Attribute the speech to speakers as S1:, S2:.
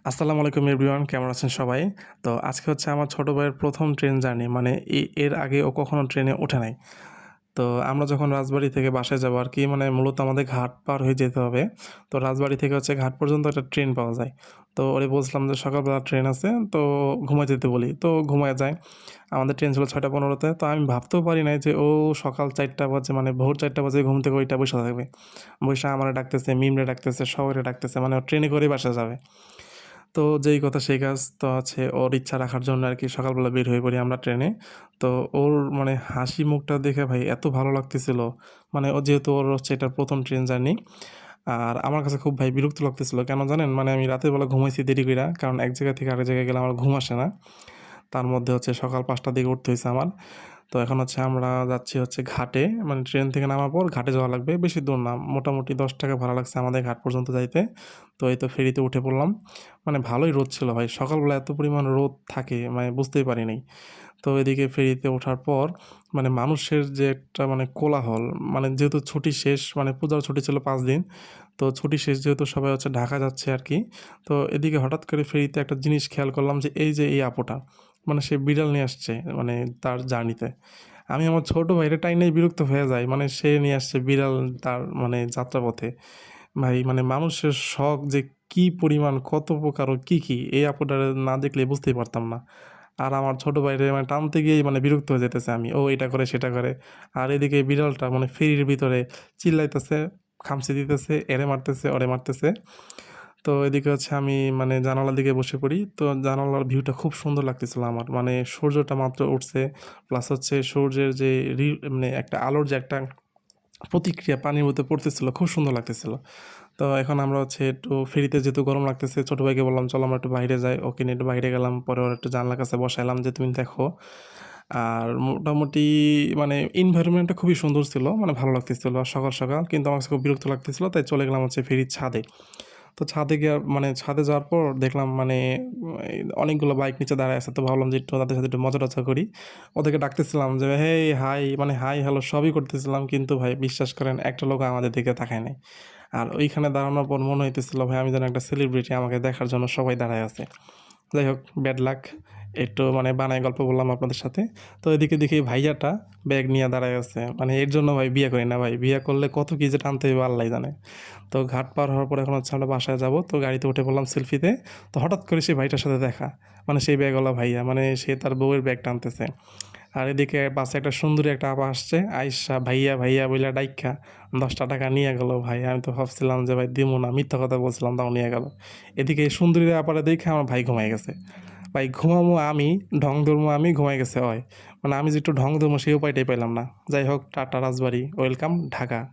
S1: আসসালামু আলাইকুম এভরিওয়ান, কেমন আছেন সবাই? তো আজকে হচ্ছে আমার ছোট ভাইয়ের ১ম ট্রেন জার্নি। মানে এর আগে ও কখনো ট্রেনে ওঠে নাই। তো আমরা যখন রাজবাড়ী থেকে বাসায় যাবো আরকি, মানে মূলত আমাদের ঘাট পার হয়ে যেতে হবে। তো রাজবাড়ী থেকে হচ্ছে ঘাট পর্যন্ত একটা ট্রেন পাওয়া যায়। তো ওরে বলছিলাম যে সকালবেলা ট্রেন আছে, তো ঘুমায় যেতে বলি। তো ঘুমায়ে যায়। আমাদের ট্রেন ছিল ৬ঃ১৫ তে। তো আমি ভাবতেও পারি নাই যে ও সকাল ৪ঃ০০ বাজে, মানে ভোর ৪ঃ০০ বাজে ঘুম থেকে ওইটা বইসা থাকবে। বইসা আমারে ডাকতেছে, মিমরে ডাকতেছে, সবাইরে ডাকতেছে। মানে ও ট্রেনে করেই বাসায় যাবে। তো যেই কথা সেই কাজ। তো হচ্ছে ওর ইচ্ছা রাখার জন্য আরকি সকালবেলা বের হয়ে পড়ি আমরা ট্রেনে। তো ওর মানে হাসি মুখটা দেখে ভাই এত ভালো লাগতেছিল। মানে ও যেহেতু ওর হচ্ছে এটা ১ম ট্রেন জার্নি। আর আমার কাছে খুব ভাই বিরক্ত লাগতেছিল। কেন জানেন? মানে আমি রাতের বেলা ঘুমাইছি দেরি কইরা। কারণ এক জায়গা থেকে আরেক জায়গায় গেলে আমার ঘুম আসে না। তার মধ্যে হচ্ছে সকাল ৫ঃ০০ র দিকে উঠতে হইছে আমার। তো এখন হচ্ছে আমরা যাচ্ছি হচ্ছে ঘাটে। মানে ট্রেন থেকে নামার পর ঘাটে যাওয়া লাগবে। বেশি দূর না। মোটামুটি ৳১০ ভাড়া লাগছে আমাদের ঘাট পর্যন্ত যাইতে। তো এই তো ফেরিতে উঠে পড়লাম। মানে ভালোই রোদ ছিল ভাই। সকালবেলা এত পরিমাণ রোদ থাকে মানে বুঝতেই পারি নাই। তো এদিকে ফেরিতে ওঠার পর মানে মানুষের যে একটা মানে কোলাহল, মানে যেহেতু ছুটি শেষ, মানে পূজার ছুটি ছিল ৫ দিন। তো ছুটি শেষ যেহেতু সবাই হচ্ছে ঢাকা যাচ্ছে আরকি। তো এদিকে হঠাৎ করে ফেরিতে একটা জিনিস খেয়াল করলাম যে এই যে এই আপুটা, মানে সে বিড়াল নিয়ে আসছে মানে তার জার্নিতে। আমি আমার ছোট ভাইরে টাইনাই বিরক্ত হয়ে যাই। মানে সে নিয়ে আসছে বিড়াল তার মানে যাত্রাপথে। ভাই মানে মানুষের শখ যে কি পরিমাণ, কত প্রকার ও কি, এই আপুটারে না দেখলে বুঝতেই পারতাম না। আর আমার ছোট ভাইরে মানে টানতে গিয়েই মানে বিরক্ত হয়ে যাইতেছি আমি। ও এটা করে সেটা করে। আর এদিকে বিড়ালটা মানে ফেরির ভিতরে চিল্লাইতেছে, খামচি দিতেছে, এরে মারতেছে, ওরে মারতেছে। তো এদিকে হচ্ছে আমি মানে জানালার দিকে বসে পড়ি। তো জানালার ভিউটা খুব সুন্দর লাগতেছিল আমার। মানে সূর্যটা মাত্র উঠছে। প্লাস হচ্ছে সূর্যের যে মানে একটা আলোর যে একটা প্রতিক্রিয়া পানির মধ্যে পড়তেছিল, খুব সুন্দর লাগতেছিল। তো এখন আমরা হচ্ছে একটু ফেরিতে যেহেতু গরম লাগতেছে, ছোট ভাইকে বললাম, "চলো আমরা একটু বাইরে যাই।" ওকে নিয়ে একটু বাইরে গেলাম। পরে ওর একটু জানলার কাছে বসাইলাম যে, "তুমি দেখো।" আর মোটামুটি মানে এনভায়রনমেন্টটা খুবই সুন্দর ছিল। মানে ভালো লাগতেছিল সকাল। কিন্তু আমার কাছে খুব বিরক্ত লাগতেছিল। তাই চলে গেলাম হচ্ছে ফেরির ছাদে। তো ছাদে গিয়ে মানে ছাদে যাওয়ার পর দেখলাম মানে এই অনেকগুলো বাইক নিচে দাঁড়ায় আছে। তো ভাবলাম যে একটু তাদের সাথে একটু মজা-টজা করি। ওদেরকে ডাকতেছিলাম যে, "হেই, হাই", মানে হাই, হ্যালো সবই করতেছিলাম। কিন্তু ভাই বিশ্বাস করেন একটা লোকও আমাদের দিকে তাকায় নাই। আর ওইখানে দাঁড়ানোর পর মনে হইতেছিল ভাই আমি যেন একটা সেলিব্রিটি, আমাকে দেখার জন্য সবাই দাঁড়ায় আছে। যাই হোক, ব্যাড লাক। একটু মানে বানায় গল্প বললাম আপনাদের সাথে। তো এদিকে দেখি ভাইয়াটা ব্যাগ নিয়ে দাঁড়ায় আছে। মানে এর জন্য ভাই বিয়ে করি না ভাই। বিয়ে করলে কত কি যে টানতে হইবে আল্লাহই জানে। তো ঘাট পার হওয়ার পর এখন হচ্ছে আমরা বাসায় যাবো। তো গাড়িতে উঠে পড়লাম সেলফিতে। তো হঠাৎ করে সেই ভাইটার সাথে দেখা। মানে সেই ব্যাগওয়ালা ভাইয়া। মানে সে তার বউয়ের ব্যাগ টানতেছে। আর এদিকে পাশে একটা সুন্দরী একটা আপা আসছে। আইসা ভাইয়া বইলা ডাইক্কা ৳১০ নিয়ে গেল ভাই। আমি তো ভাবছিলাম যে ভাই দিমু না। মিথ্যা কথা বলছিলাম, তাও নিয়ে গেল। এদিকে এই সুন্দরী আপারে দেইখা আমার ভাই ঘুমায় গেছে। ভাই ঘুমামু আমি, ঢং ধরমু আমি, ঘুমায় গেছে অয়। মানে আমি যে একটু ঢং ধরমু সেই উপায়টাই পাইলাম না। যাই হোক, টাটা রাজবাড়ী, ওয়েলকাম ঢাকা।